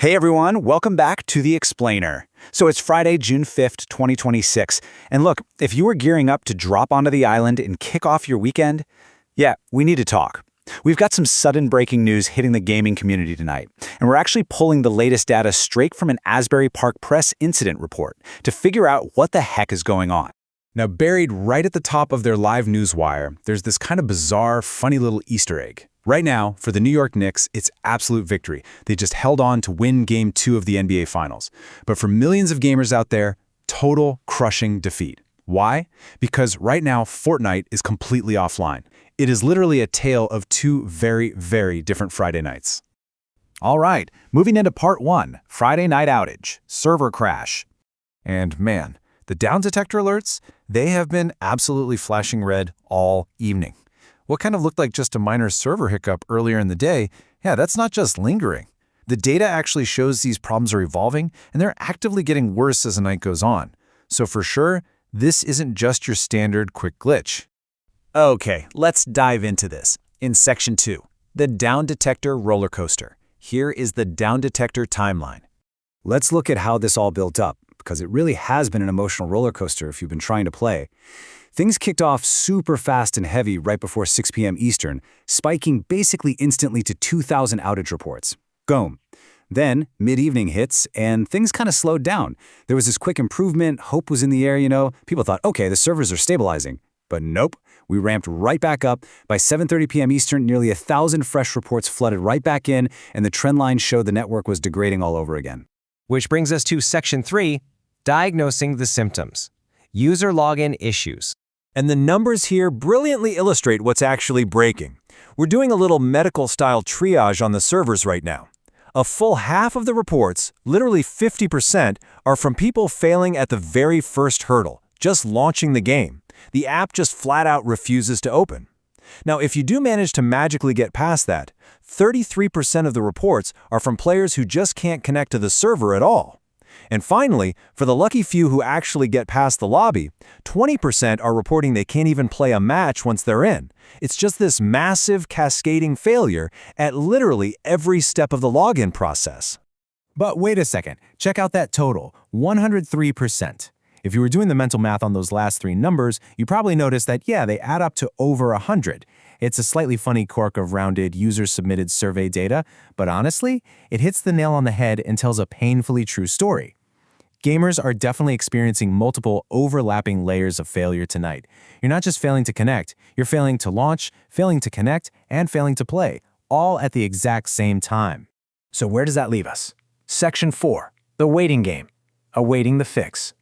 Hey everyone, welcome back to The Explainer. So it's Friday, June 5th, 2026. And look, if you were gearing up to drop onto the island and kick off your weekend, yeah, we need to talk. We've got some sudden breaking news hitting the gaming community tonight, and we're actually pulling the latest data straight from an Asbury Park Press incident report to figure out what the heck is going on. Now, buried right at the top of their live news wire, there's this kind of bizarre, funny little Easter egg. Right now, for the New York Knicks, it's absolute victory. They just held on to win Game 2 of the NBA Finals. But for millions of gamers out there, total crushing defeat. Why? Because right now, Fortnite is completely offline. It is literally a tale of two very, very different Friday nights. All right, moving into part 1, Friday night outage, server crash. And man, the down detector alerts, they have been absolutely flashing red all evening. What kind of looked like just a minor server hiccup earlier in the day, yeah, that's not just lingering. The data actually shows these problems are evolving, and they're actively getting worse as the night goes on. So for sure, this isn't just your standard quick glitch. Okay, let's dive into this. In Section 2, the down detector roller coaster. Here is the down detector timeline. Let's look at how this all built up, because it really has been an emotional roller coaster if you've been trying to play. Things kicked off super fast and heavy right before 6 p.m. Eastern, spiking basically instantly to 2,000 outage reports. Boom. Then, mid-evening hits, and things kind of slowed down. There was this quick improvement, hope was in the air, People thought, okay, the servers are stabilizing. But nope, we ramped right back up. By 7:30 p.m. Eastern, nearly 1,000 fresh reports flooded right back in, and the trend line showed the network was degrading all over again. Which brings us to Section 3, diagnosing the symptoms. User login issues. And the numbers here brilliantly illustrate what's actually breaking. We're doing a little medical-style triage on the servers right now. A full half of the reports, literally 50%, are from people failing at the very first hurdle, just launching the game. The app just flat-out refuses to open. Now, if you do manage to magically get past that, 33% of the reports are from players who just can't connect to the server at all. And finally, for the lucky few who actually get past the lobby, 20% are reporting they can't even play a match once they're in. It's just this massive cascading failure at literally every step of the login process. But wait a second, check out that total, 103%. If you were doing the mental math on those last three numbers, you probably noticed that, yeah, they add up to over 100. It's a slightly funny quirk of rounded user-submitted survey data, but honestly, it hits the nail on the head and tells a painfully true story. Gamers are definitely experiencing multiple overlapping layers of failure tonight. You're not just failing to connect, you're failing to launch, failing to connect, and failing to play, all at the exact same time. So where does that leave us? Section 4, the waiting game, awaiting the fix.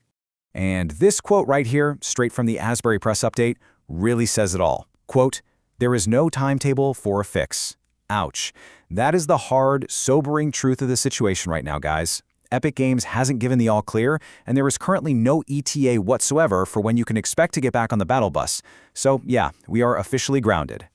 And this quote right here, straight from the Asbury Press update, really says it all. Quote, "There is no timetable for a fix." Ouch. That is the hard, sobering truth of the situation right now, guys. Epic Games hasn't given the all clear, and there is currently no ETA whatsoever for when you can expect to get back on the battle bus. So yeah, we are officially grounded.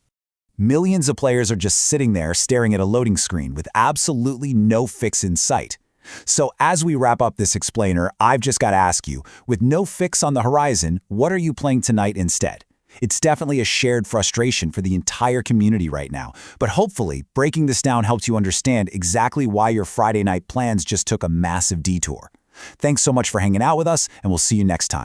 Millions of players are just sitting there staring at a loading screen with absolutely no fix in sight. So as we wrap up this explainer, I've just got to ask you, with no fix on the horizon, what are you playing tonight instead? It's definitely a shared frustration for the entire community right now, but hopefully breaking this down helps you understand exactly why your Friday night plans just took a massive detour. Thanks so much for hanging out with us, and we'll see you next time.